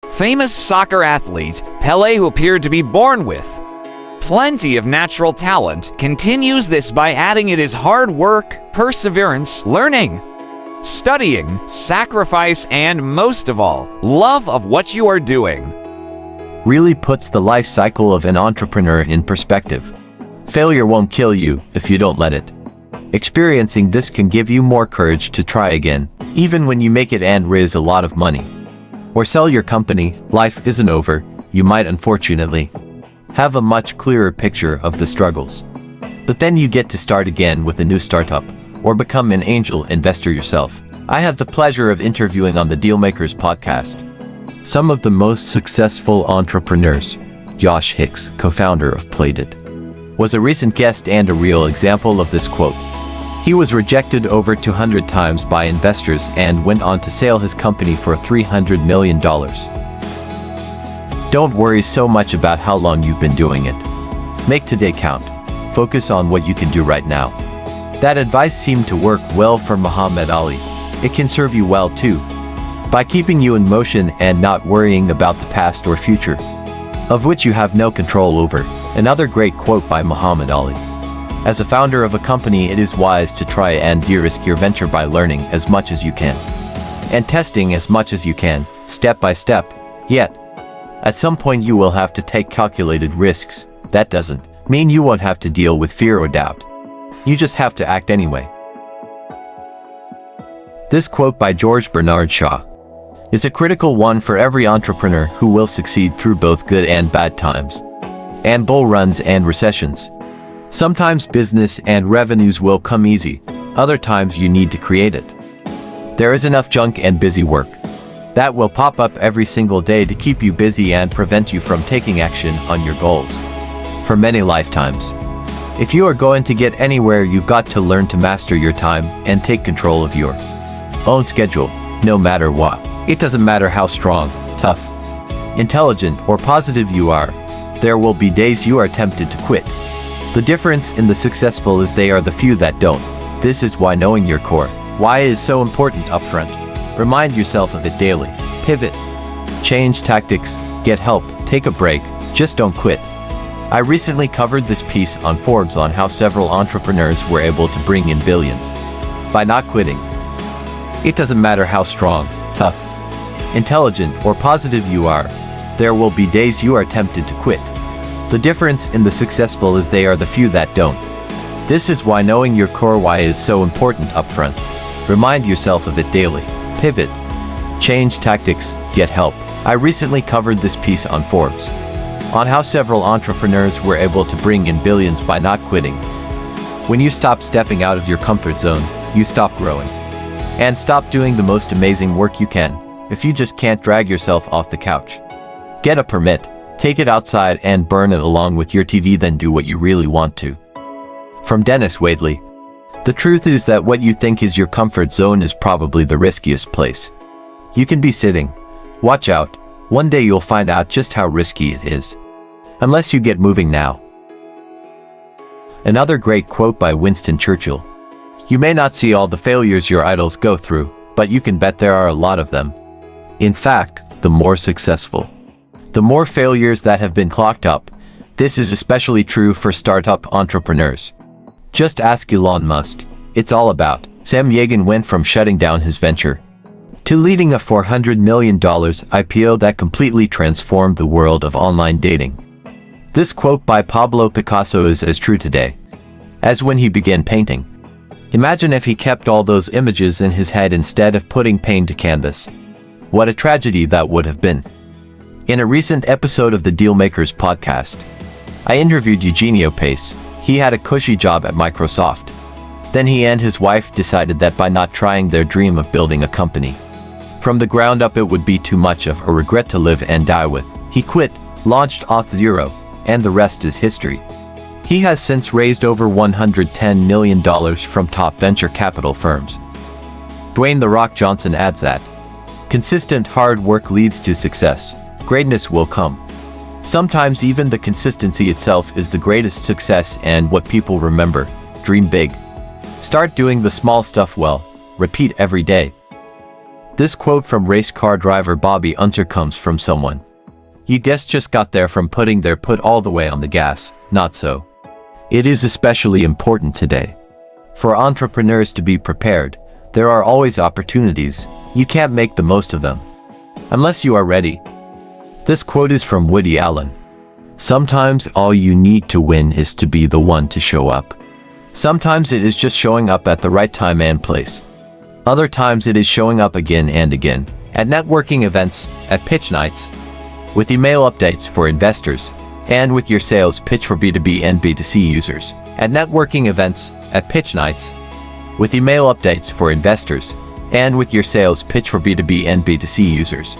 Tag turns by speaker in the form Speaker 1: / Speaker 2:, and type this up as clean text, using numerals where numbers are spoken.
Speaker 1: Famous soccer athlete Pelé, who appeared to be born with plenty of natural talent, continues this by adding it is hard work, perseverance, learning, studying, sacrifice, and most of all, love of what you are doing.
Speaker 2: Really puts the life cycle of an entrepreneur in perspective. Failure won't kill you if you don't let it. Experiencing this can give you more courage to try again, even when you make it and raise a lot of money. Or sell your company. Life isn't over. You might unfortunately have a much clearer picture of the struggles. But then you get to start again with a new startup, or become an angel investor yourself. I had the pleasure of interviewing on the Dealmakers podcast some of the most successful entrepreneurs. Josh Hicks, co-founder of Plated, was a recent guest and a real example of this quote. He was rejected over 200 times by investors and went on to sell his company for $300 million. Don't worry so much about how long you've been doing it. Make today count. Focus on what you can do right now. That advice seemed to work well for Muhammad Ali. It can serve you well too, by keeping you in motion and not worrying about the past or future, of which you have no control over. Another great quote by Muhammad Ali. As a founder of a company, it is wise to try and de-risk your venture by learning as much as you can and testing as much as you can, step by step. Yet, at some point you will have to take calculated risks. That doesn't mean you won't have to deal with fear or doubt. You just have to act anyway. This quote by George Bernard Shaw is a critical one for every entrepreneur who will succeed through both good and bad times, and bull runs and recessions. Sometimes business and revenues will come easy, other times you need to create it. There is enough junk and busy work that will pop up every single day to keep you busy and prevent you from taking action on your goals for many lifetimes. If you are going to get anywhere, you've got to learn to master your time and take control of your own schedule, no matter what. It doesn't matter how strong, tough, intelligent, or positive you are, there will be days you are tempted to quit. The difference in the successful is they are the few that don't. This is why knowing your core why is so important upfront. Remind yourself of it daily. Pivot. Change tactics. Get help. Take a break. Just don't quit. I recently covered this piece on Forbes on how several entrepreneurs were able to bring in billions by not quitting. It doesn't matter how strong, tough, intelligent, or positive you are, there will be days you are tempted to quit. The difference in the successful is they are the few that don't. This is why knowing your core why is so important upfront. Remind yourself of it daily. Pivot. Change tactics. Get help. I recently covered this piece on Forbes on how several entrepreneurs were able to bring in billions by not quitting. When you stop stepping out of your comfort zone, you stop growing and stop doing the most amazing work you can. If you just can't drag yourself off the couch, get a permit. Take it outside and burn it along with your TV, then do what you really want to. From Dennis Wadley. The truth is that what you think is your comfort zone is probably the riskiest place you can be sitting. Watch out. One day you'll find out just how risky it is, unless you get moving now. Another great quote by Winston Churchill. You may not see all the failures your idols go through, but you can bet there are a lot of them. In fact, the more successful, the more failures that have been clocked up. This is especially true for startup entrepreneurs. Just ask Elon Musk. It's all about. Sam Yagan went from shutting down his venture to leading a $400 million IPO that completely transformed the world of online dating. This quote by Pablo Picasso is as true today as when he began painting. Imagine if he kept all those images in his head instead of putting paint to canvas. What a tragedy that would have been. In a recent episode of the Dealmakers podcast, I interviewed Eugenio Pace. He had a cushy job at Microsoft. Then he and his wife decided that by not trying their dream of building a company from the ground up, it would be too much of a regret to live and die with. He quit, launched Auth0, and the rest is history. He has since raised over $110 million from top venture capital firms. Dwayne "The Rock" Johnson adds that consistent hard work leads to success. Greatness will come. Sometimes even the consistency itself is the greatest success and what people remember. Dream big. Start doing the small stuff well. Repeat every day. This quote from race car driver Bobby Unser comes from someone you guess just got there from putting their foot all the way on the gas. Not so. It is especially important today. For entrepreneurs to be prepared, there are always opportunities. You can't make the most of them unless you are ready. This quote is from Woody Allen. Sometimes all you need to win is to be the one to show up. Sometimes it is just showing up at the right time and place. Other times it is showing up again and again, at networking events, at pitch nights, with email updates for investors, and with your sales pitch for B2B and B2C users, at networking events, at pitch nights, with email updates for investors, and with your sales pitch for B2B and B2C users.